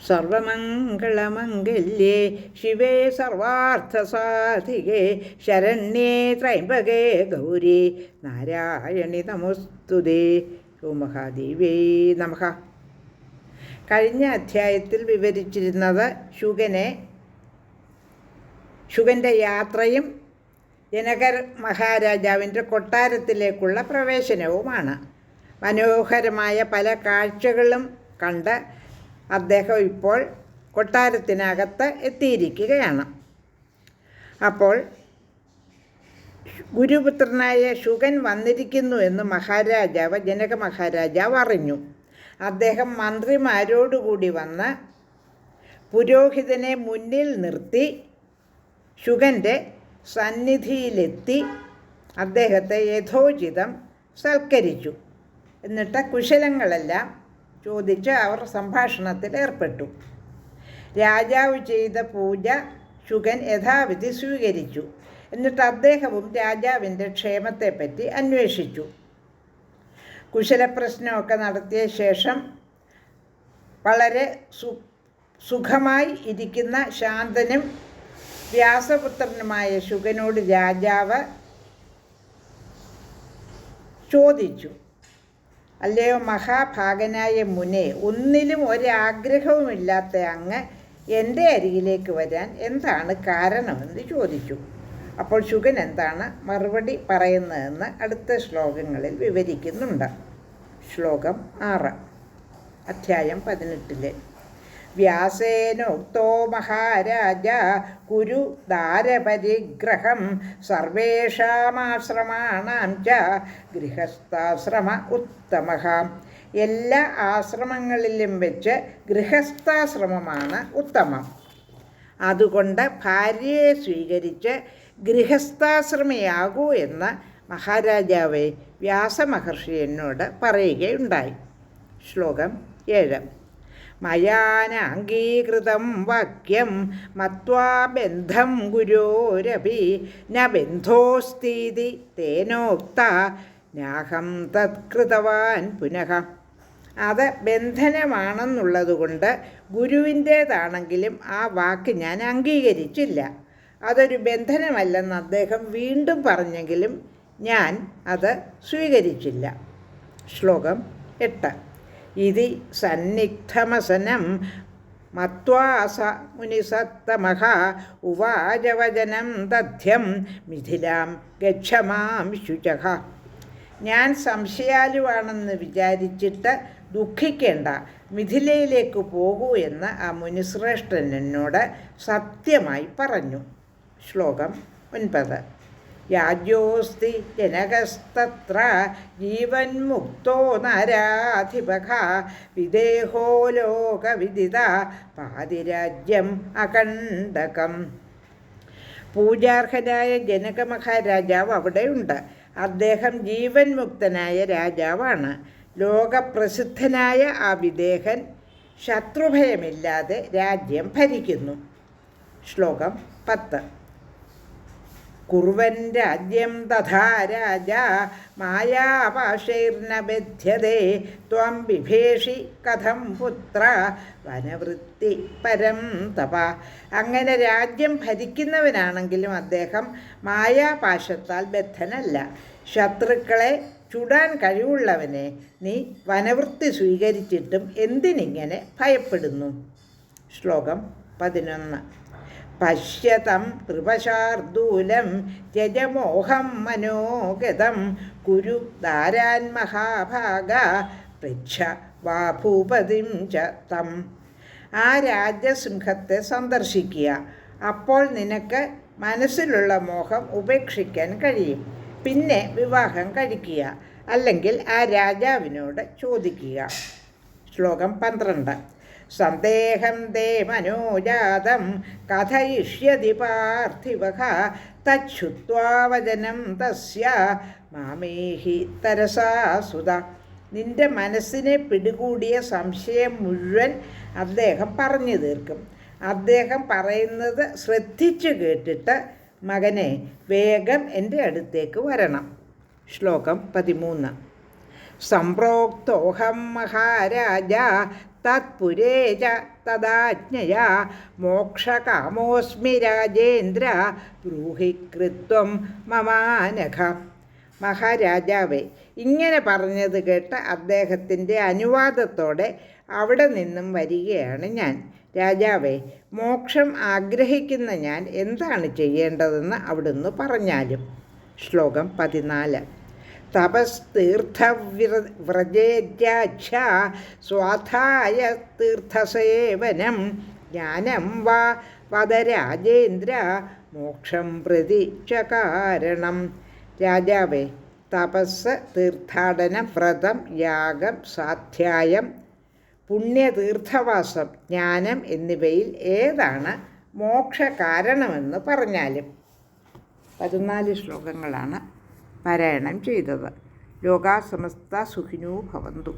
സർവമംഗളമംഗല്യേ ശിവേ സർവാർത്ഥസാധികേ ശരണ്യേ ത്രയംബകേ ഗൗരി നാരായണി നമോസ്തുതേ. ഓം മഹാദേവേ നമഃ. കഴിഞ്ഞ അധ്യായത്തിൽ വിവരിച്ചിരുന്നത് ശുഗൻ്റെ യാത്രയും ജനകർ മഹാരാജാവിൻ്റെ കൊട്ടാരത്തിലേക്കുള്ള പ്രവേശനവുമാണ്. മനോഹരമായ പല കാഴ്ചകളും കണ്ട് അദ്ദേഹം ഇപ്പോൾ കൊട്ടാരത്തിനകത്ത് എത്തിയിരിക്കുകയാണ്. അപ്പോൾ ഗുരുപുത്രനായ ശുഗൻ വന്നിരിക്കുന്നു എന്ന് ജനക മഹാരാജാവ് അറിഞ്ഞു. അദ്ദേഹം മന്ത്രിമാരോടുകൂടി വന്ന് പുരോഹിതനെ മുന്നിൽ നിർത്തി ശുഗൻ്റെ സന്നിധിയിലെത്തി അദ്ദേഹത്തെ യഥോചിതം സൽക്കരിച്ചു. എന്നിട്ട് കുശലങ്ങളെല്ലാം ചോദിച്ച് അവർ സംഭാഷണത്തിൽ ഏർപ്പെട്ടു. രാജാവ് ചെയ്ത പൂജ ശുഗൻ യഥാവിധി സ്വീകരിച്ചു. എന്നിട്ട് അദ്ദേഹവും രാജാവിൻ്റെ ക്ഷേമത്തെപ്പറ്റി അന്വേഷിച്ചു. കുശലപ്രശ്നമൊക്കെ നടത്തിയ ശേഷം വളരെ സുഖമായി ഇരിക്കുന്ന ശാന്തനും വ്യാസപുത്രനുമായ ശുഗനോട് രാജാവ് ചോദിച്ചു, അല്ലയോ മഹാഭാഗനായ മുനെ, ഒന്നിലും ഒരാഗ്രഹവുമില്ലാത്ത അങ്ങ് എൻ്റെ അരികിലേക്ക് വരാൻ എന്താണ് കാരണമെന്ന് ചോദിച്ചു. അപ്പോൾ ശുഗൻ എന്താണ് മറുപടി പറയുന്നതെന്ന് അടുത്ത ശ്ലോകങ്ങളിൽ വിവരിക്കുന്നുണ്ട്. ശ്ലോകം 6, അധ്യായം 18. വ്യാസേനോക്തോ മഹാരാജ കുരു ദാരപരിഗ്രഹം സർവേഷാമാശ്രമാണാം ച ഗൃഹസ്ഥാശ്രമ ഉത്തമഃ. എല്ലാ ആശ്രമങ്ങളിലും വെച്ച് ഗൃഹസ്ഥാശ്രമമാണ് ഉത്തമം. അതുകൊണ്ട് ഭാര്യയെ സ്വീകരിച്ച് ഗൃഹസ്ഥാശ്രമിയാകൂ എന്ന് മഹാരാജാവെ വ്യാസമഹർഷി എന്നോട് പറയുകയുണ്ടായി. ശ്ലോകം 7. മയാനാംഗീകൃതം വാക്യം മത്വാ ബന്ധം ഗുരോരപി ന ബന്ധോസ്തീതി തേനോക്ത നാഹം തത്കൃതവാൻ പുനഃ. അത് ബന്ധനമാണെന്നുള്ളതുകൊണ്ട് ഗുരുവിൻ്റേതാണെങ്കിലും ആ വാക്ക് ഞാൻ അംഗീകരിച്ചില്ല. അതൊരു ബന്ധനമല്ലെന്ന് അദ്ദേഹം വീണ്ടും പറഞ്ഞെങ്കിലും ഞാൻ അത് സ്വീകരിച്ചില്ല. ശ്ലോകം 8. ഇതി സന്നിഗ്ധമസനം മത്വാ സ മുനിസത്തമഃ ഉവാചവചനം തഥ്യം മിഥിലാം ഗച്ഛമാം ശുചഃ. ഞാൻ സംശയാലുവാണെന്ന് വിചാരിച്ചിട്ട് ദുഃഖിക്കേണ്ട, മിഥിലയിലേക്ക് പോകൂ എന്ന് ആ മുനിശ്രേഷ്ഠൻ എന്നോട് സത്യമായി പറഞ്ഞു. ശ്ലോകം 9. യാജ്യോസ്തി ജനകസ്തത്ര ജീവൻ മുക്തോ നരാധിപഃ വിദേഹോ ലോകവിദിത പാതിരാജ്യം അകണ്ഠകം. പൂജാർഹനായ ജനക മഹാരാജാവ് അവിടെയുണ്ട്. അദ്ദേഹം ജീവൻ മുക്തനായ രാജാവാണ്. ലോകപ്രസിദ്ധനായ ആ വിദേഹൻ ശത്രുഭയമില്ലാതെ രാജ്യം ഭരിക്കുന്നു. ശ്ലോകം 10. കുർവൻ രാജ്യം തഥാ രാജ മായാപാശൈർന ബധ്യതേ ത്വം ബിഭേഷി കഥം പുത്ര വനവൃത്തി പരം തപ. അങ്ങനെ രാജ്യം ഭരിക്കുന്നവനാണെങ്കിലും അദ്ദേഹം മായാപാശത്താൽ ബദ്ധനല്ല. ശത്രുക്കളെ ചുടാൻ കഴിവുള്ളവനെ നീ വനവൃത്തി സ്വീകരിച്ചിട്ടും എന്തിനിങ്ങനെ ഭയപ്പെടുന്നു? ശ്ലോകം 11. പശ്യതം കൃപശാർദൂലം ത്യജമോഹം മനോഗതം കുരു ദാരാൻ മഹാഭാഗ പൃച്ഛ വാ ഭൂപതിം ച തം. ആ രാജസിംഹത്തെ സന്ദർശിക്കുക. അപ്പോൾ നിനക്ക് മനസ്സിലുള്ള മോഹം ഉപേക്ഷിക്കാൻ കഴിയും. പിന്നെ വിവാഹം കഴിക്കുക, അല്ലെങ്കിൽ ആ രാജാവിനോട് ചോദിക്കുക. ശ്ലോകം 12. സന്ദേഹം തേ മനോജാതം കഥയിഷ്യതി പാർത്ഥിവഃ തച്ഛുത്വാ വചനം തസ്യ മാമേഹി തരസാ സുത. നിന്റെ മനസ്സിനെ പിടികൂടിയ സംശയം മുഴുവൻ അദ്ദേഹം പറഞ്ഞു തീർക്കും. അദ്ദേഹം പറയുന്നത് ശ്രദ്ധിച്ചു കേട്ടിട്ട് മകനെ വേഗം എൻ്റെ അടുത്തേക്ക് വരണം. ശ്ലോകം 13. സംപ്രോക്തോഹം മഹാരാജ തത്പുരേ ച തദാജ്ഞയാ മോക്ഷകാമോസ്മി രാജേന്ദ്ര ബ്രൂഹി കൃത്വം മമാനഘ. മഹാരാജാവേ, ഇങ്ങനെ പറഞ്ഞത് കേട്ട് അദ്ദേഹത്തിൻ്റെ അനുവാദത്തോടെ അവിടെ നിന്നും വരികയാണ് ഞാൻ. രാജാവേ, മോക്ഷം ആഗ്രഹിക്കുന്ന ഞാൻ എന്താണ് ചെയ്യേണ്ടതെന്ന് അവിടുന്ന് പറഞ്ഞാലും. ശ്ലോകം 14. തപസ്തീർത്ഥവ്രജേത്യാച്ഛ സ്വാധായ തീർത്ഥസേവനം ജ്ഞാനം വാ വദരാജേന്ദ്ര മോക്ഷം പ്രതി ച കാരണം. രാജാവേ, തപസ്, തീർത്ഥാടനം, വ്രതം, യാഗം, സ്വാധ്യായം, പുണ്യതീർത്ഥവാസം, ജ്ഞാനം എന്നിവയിൽ ഏതാണ് മോക്ഷകാരണമെന്ന് പറഞ്ഞാലും. 14 ശ്ലോകങ്ങളാണ് പാരായണം ചെയ്തത്. ലോകാ സമസ്ത സുഖിനോ ഭവന്തു.